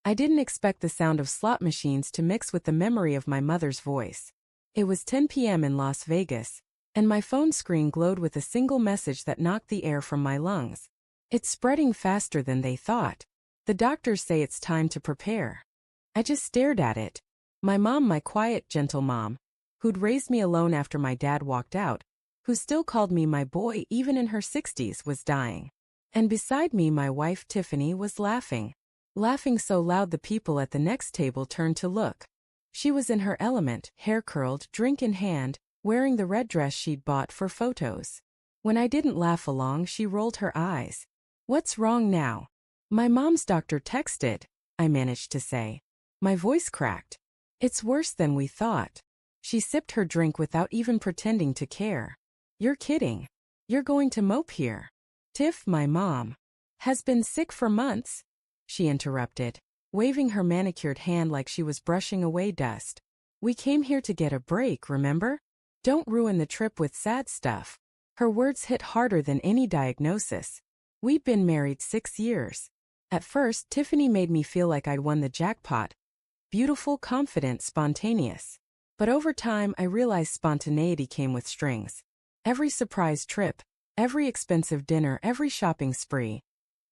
I didn't expect the sound of slot machines to mix with the memory of my mother's voice. It was 10 p.m. in Las Vegas, and my phone screen glowed with a single message that knocked the air from my lungs. It's spreading faster than they thought. The doctors say it's time to prepare. I just stared at it. My mom, my quiet, gentle mom, who'd raised me alone after my dad walked out, who still called me my boy even in her 60s, was dying. And beside me, my wife Tiffany was laughing. Laughing so loud the people at the next table turned to look. She was in her element, hair curled, drink in hand, wearing the red dress she'd bought for photos. When I didn't laugh along, she rolled her eyes. "What's wrong now?" "My mom's doctor texted," I managed to say. My voice cracked. "It's worse than we thought." She sipped her drink without even pretending to care. "You're kidding. You're going to mope here." "Tiff, my mom, has been sick for months," she interrupted, waving her manicured hand like she was brushing away dust. "We came here to get a break, remember? Don't ruin the trip with sad stuff." Her words hit harder than any diagnosis. We'd been married 6 years. At first, Tiffany made me feel like I'd won the jackpot. Beautiful, confident, spontaneous. But over time, I realized spontaneity came with strings. Every surprise trip, every expensive dinner, every shopping spree.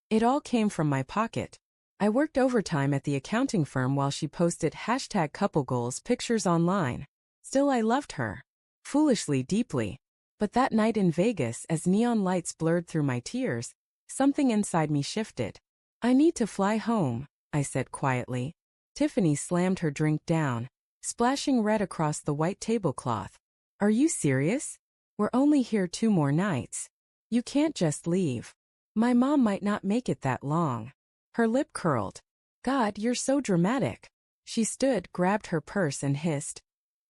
It all came from my pocket. I worked overtime at the accounting firm while she posted #couplegoals pictures online. Still, I loved her. Foolishly, deeply. But that night in Vegas, as neon lights blurred through my tears, something inside me shifted. "I need to fly home," I said quietly. Tiffany slammed her drink down, splashing red across the white tablecloth. "Are you serious? We're only here 2 more nights. You can't just leave. My mom might not make it that long." Her lip curled. "God, you're so dramatic." She stood, grabbed her purse and hissed,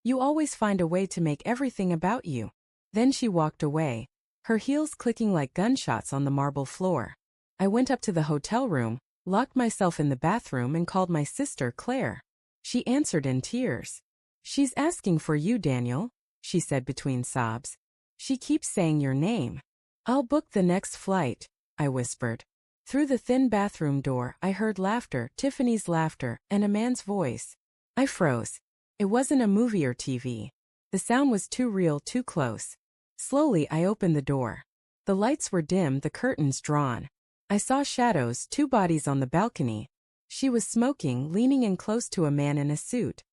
"You always find a way to make everything about you." Then she walked away, her heels clicking like gunshots on the marble floor. I went up to the hotel room, locked myself in the bathroom and called my sister Claire. She answered in tears. "She's asking for you, Daniel," she said between sobs. "She keeps saying your name." "I'll book the next flight," I whispered. Through the thin bathroom door, I heard laughter, Tiffany's laughter, and a man's voice. I froze. It wasn't a movie or TV. The sound was too real, too close. Slowly, I opened the door. The lights were dim, the curtains drawn. I saw shadows, 2 bodies on the balcony. She was smoking, leaning in close to a man in a suit.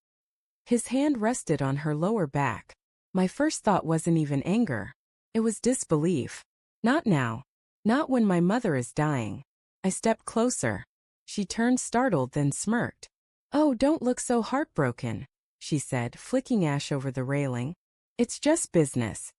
His hand rested on her lower back. My first thought wasn't even anger. It was disbelief. Not now. Not when my mother is dying. I stepped closer. She turned startled, then smirked. "Oh, don't look so heartbroken," she said, flicking ash over the railing. "It's just business.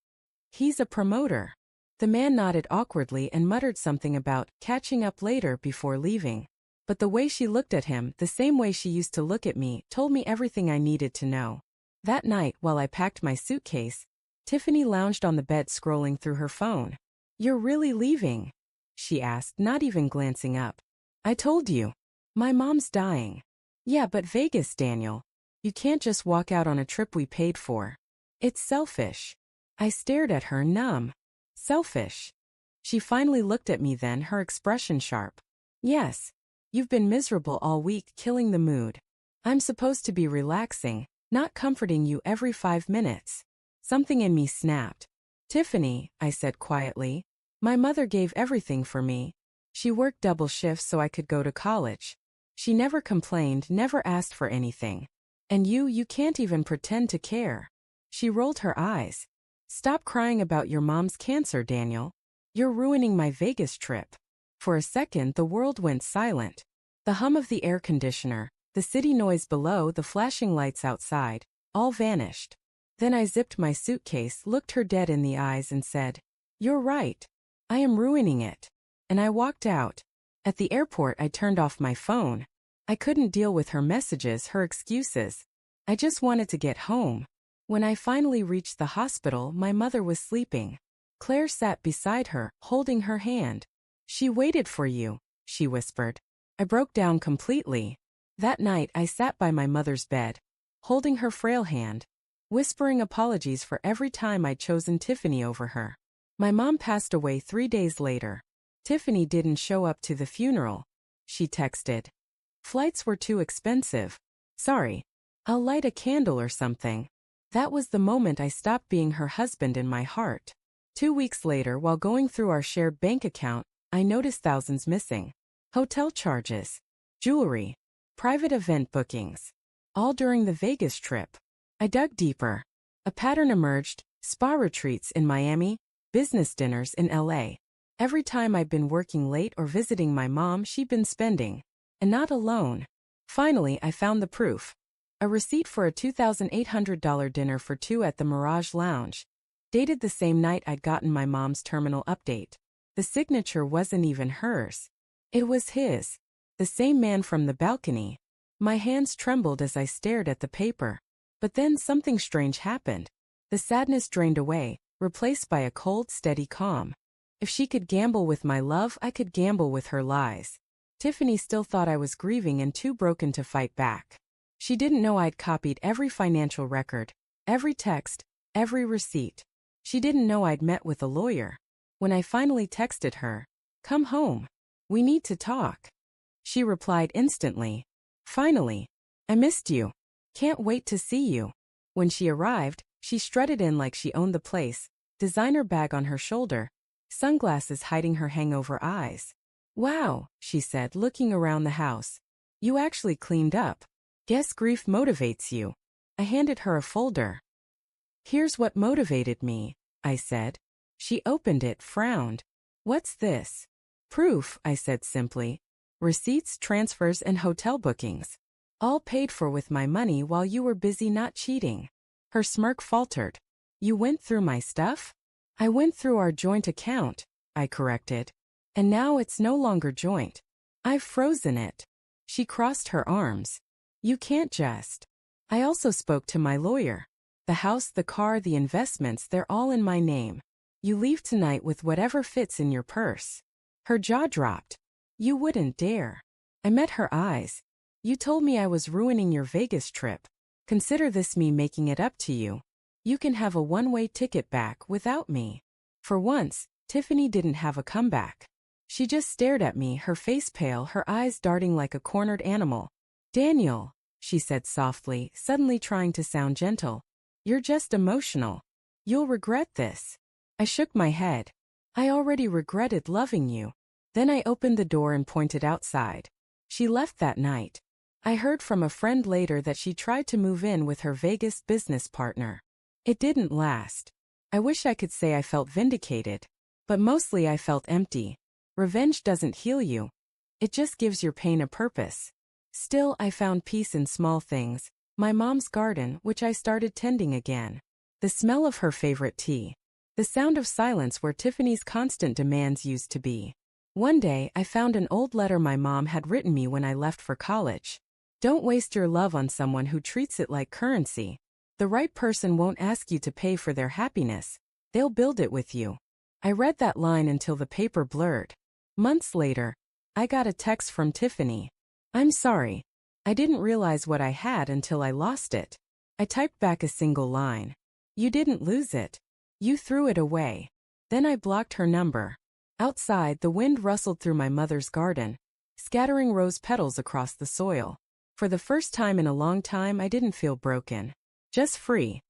He's a promoter." The man nodded awkwardly and muttered something about catching up later before leaving. But the way she looked at him, the same way she used to look at me, told me everything I needed to know. That night, while I packed my suitcase, Tiffany lounged on the bed scrolling through her phone. "You're really leaving?" she asked, not even glancing up. "I told you. My mom's dying." "Yeah, but Vegas, Daniel. You can't just walk out on a trip we paid for. It's selfish." I stared at her, numb. "Selfish?" She finally looked at me then, her expression sharp. "Yes. You've been miserable all week, killing the mood. I'm supposed to be relaxing, not comforting you every 5 minutes." Something in me snapped. "Tiffany," I said quietly, "my mother gave everything for me. She worked double shifts so I could go to college. She never complained, never asked for anything. And you can't even pretend to care." She rolled her eyes. "Stop crying about your mom's cancer, Daniel. You're ruining my Vegas trip." For a second, the world went silent. The hum of the air conditioner, the city noise below, the flashing lights outside, all vanished. Then I zipped my suitcase, looked her dead in the eyes and said, "You're right. I am ruining it." And I walked out. At the airport, I turned off my phone. I couldn't deal with her messages, her excuses. I just wanted to get home. When I finally reached the hospital, my mother was sleeping. Claire sat beside her, holding her hand. "She waited for you," she whispered. I broke down completely. That night, I sat by my mother's bed, holding her frail hand, whispering apologies for every time I'd chosen Tiffany over her. My mom passed away 3 days later. "Tiffany didn't show up to the funeral," she texted. Flights were too expensive. Sorry. I'll light a candle or something. That was the moment I stopped being her husband in my heart. 2 weeks later, while going through our shared bank account, I noticed thousands missing. Hotel charges, jewelry, private event bookings. All during the Vegas trip. I dug deeper. A pattern emerged: spa retreats in Miami, business dinners in LA. Every time I'd been working late or visiting my mom, she'd been spending. And not alone. Finally, I found the proof. A receipt for a $2,800 dinner for two at the Mirage Lounge. Dated the same night I'd gotten my mom's terminal update. The signature wasn't even hers. It was his. The same man from the balcony. My hands trembled as I stared at the paper. But then something strange happened. The sadness drained away, replaced by a cold, steady calm. If she could gamble with my love, I could gamble with her lies. Tiffany still thought I was grieving and too broken to fight back. She didn't know I'd copied every financial record, every text, every receipt. She didn't know I'd met with a lawyer. When I finally texted her, "Come home. We need to talk," she replied instantly, "Finally. I missed you. Can't wait to see you." When she arrived, she strutted in like she owned the place, designer bag on her shoulder, sunglasses hiding her hangover eyes. "Wow," she said, looking around the house. "You actually cleaned up. Guess grief motivates you." I handed her a folder. "Here's what motivated me," I said. She opened it, frowned. "What's this?" "Proof," I said simply. "Receipts, transfers, and hotel bookings. All paid for with my money while you were busy not cheating." Her smirk faltered. "You went through my stuff?" "I went through our joint account," I corrected. "And now it's no longer joint. I've frozen it." She crossed her arms. "You can't just." "I also spoke to my lawyer. The house, the car, the investments, they're all in my name. You leave tonight with whatever fits in your purse." Her jaw dropped. "You wouldn't dare." I met her eyes. "You told me I was ruining your Vegas trip. Consider this me making it up to you. You can have a one-way ticket back without me." For once, Tiffany didn't have a comeback. She just stared at me, her face pale, her eyes darting like a cornered animal. "Daniel," she said softly, suddenly trying to sound gentle, "you're just emotional. You'll regret this." I shook my head. "I already regretted loving you." Then I opened the door and pointed outside. She left that night. I heard from a friend later that she tried to move in with her Vegas business partner. It didn't last. I wish I could say I felt vindicated. But mostly I felt empty. Revenge doesn't heal you. It just gives your pain a purpose. Still, I found peace in small things. My mom's garden, which I started tending again. The smell of her favorite tea. The sound of silence where Tiffany's constant demands used to be. One day, I found an old letter my mom had written me when I left for college. "Don't waste your love on someone who treats it like currency. The right person won't ask you to pay for their happiness. They'll build it with you." I read that line until the paper blurred. Months later, I got a text from Tiffany. "I'm sorry. I didn't realize what I had until I lost it." I typed back a single line. "You didn't lose it. You threw it away." Then I blocked her number. Outside, the wind rustled through my mother's garden, scattering rose petals across the soil. For the first time in a long time, I didn't feel broken. Just free.